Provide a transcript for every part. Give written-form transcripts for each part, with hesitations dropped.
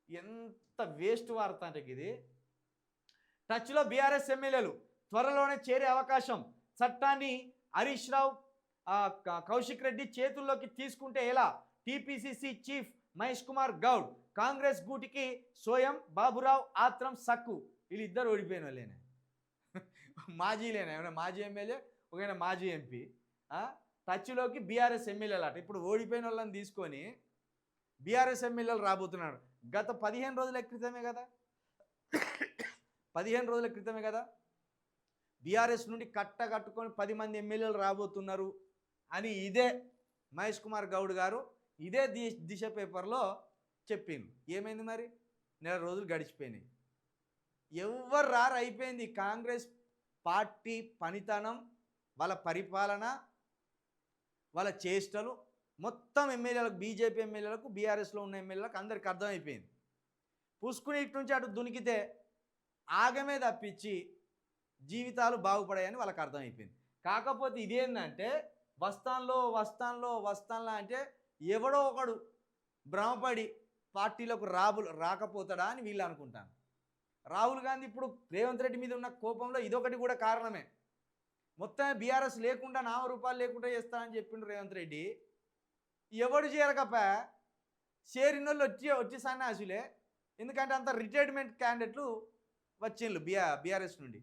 ఎంత వేస్ట్ వార్త అంటే ఇది. టచ్లో బీఆర్ఎస్ ఎమ్మెల్యేలు త్వరలోనే చేరే అవకాశం, చట్టాన్ని హరీష్ రావు కౌశిక్ రెడ్డి చేతుల్లోకి తీసుకుంటే ఎలా? TPCC chief Mahesh Kumar Goud. కాంగ్రెస్ గూటికి సోయం బాబురావు ఆత్రం సక్కు. వీళ్ళిద్దరు ఓడిపోయిన వాళ్ళేనే, మాజీలేనా, ఏమైనా మాజీ ఎమ్మెల్యే, ఒక మాజీ ఎంపీ. టచ్లోకి బీఆర్ఎస్ ఎమ్మెల్యేలు అట. ఇప్పుడు ఓడిపోయిన వాళ్ళని తీసుకొని బీఆర్ఎస్ ఎమ్మెల్యేలు రాబోతున్నాడు. గత 15 రోజుల క్రితమే కదా, 15 రోజుల క్రితమే కదా బీఆర్ఎస్ నుండి కట్టుకొని 10 మంది ఎమ్మెల్యేలు రాబోతున్నారు అని ఇదే మహేష్ కుమార్ గౌడ్ గారు ఇదే దిశ పేపర్లో చెప్పింది. ఏమైంది మరి? నెల రోజులు గడిచిపోయినాయి, ఎవ్వరు రారు, అయిపోయింది. కాంగ్రెస్ పార్టీ పనితనం, వాళ్ళ పరిపాలన, వాళ్ళ చేష్టలు మొత్తం ఎమ్మెల్యేలకు, బీజేపీ ఎమ్మెల్యేలకు, బీఆర్ఎస్లో ఉన్న ఎమ్మెల్యేలకు అందరికి అర్థమైపోయింది. పుష్కుని ఇటు నుంచి అటు దునికితే ఆగమే తప్పించి జీవితాలు బాగుపడాయని వాళ్ళకి అర్థమైపోయింది. కాకపోతే ఇదేంటంటే వస్తాన్లో అంటే ఎవడో ఒకడు భ్రమపడి పార్టీలకు రాకపోతాడా అని వీళ్ళు అనుకుంటాను. రాహుల్ గాంధీ ఇప్పుడు రేవంత్ రెడ్డి మీద ఉన్న కోపంలో ఇదొకటి కూడా కారణమే. మొత్తం బీఆర్ఎస్ లేకుండా నామరూపాలు లేకుండా చేస్తానని చెప్పిండు రేవంత్ రెడ్డి. ఎవడు చేరకపా చేరినోళ్ళు వచ్చి సన్యాసులే. ఎందుకంటే అంత రిటైర్మెంట్ క్యాండిడేట్లు వచ్చిండ్రు బీఆర్ఎస్ నుండి.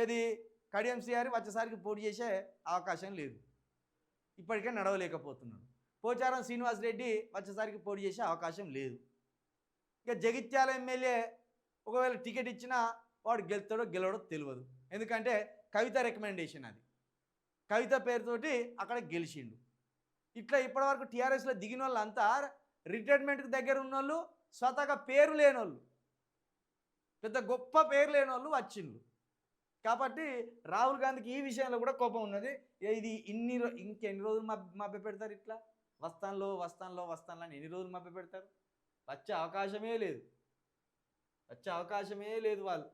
ఏది కడియం శ్రీహరి వచ్చేసరికి పోటీ చేసే అవకాశం లేదు, ఇప్పటికే నడవలేకపోతున్నాడు. పోచారం శ్రీనివాస్ రెడ్డి వచ్చేసరికి పోటీ చేసే అవకాశం లేదు. ఇక జగిత్యాల ఎమ్మెల్యే ఒకవేళ టికెట్ ఇచ్చినా వాడు గెలుతాడో గెలవడో తెలియదు. ఎందుకంటే కవిత రికమెండేషన్, అది కవిత పేరుతోటి అక్కడ గెలిచిండు. ఇట్లా ఇప్పటివరకు టీఆర్ఎస్లో దిగిన వాళ్ళు అంతా రిటైర్మెంట్కి దగ్గర ఉన్నోళ్ళు, స్వతహాగా పేరు లేనోళ్ళు, పెద్ద గొప్ప పేరు లేనోళ్ళు వచ్చిండ్రు. కాబట్టి రాహుల్ గాంధీకి ఈ విషయంలో కూడా కోపం ఉన్నది. ఇది ఇంకెన్ని రోజులు మభ్య పెడతారు? ఇట్లా వస్తాన్లో అని ఎన్ని రోజులు మభ్య పెడతారు? వచ్చే అవకాశమే లేదు వాళ్ళు.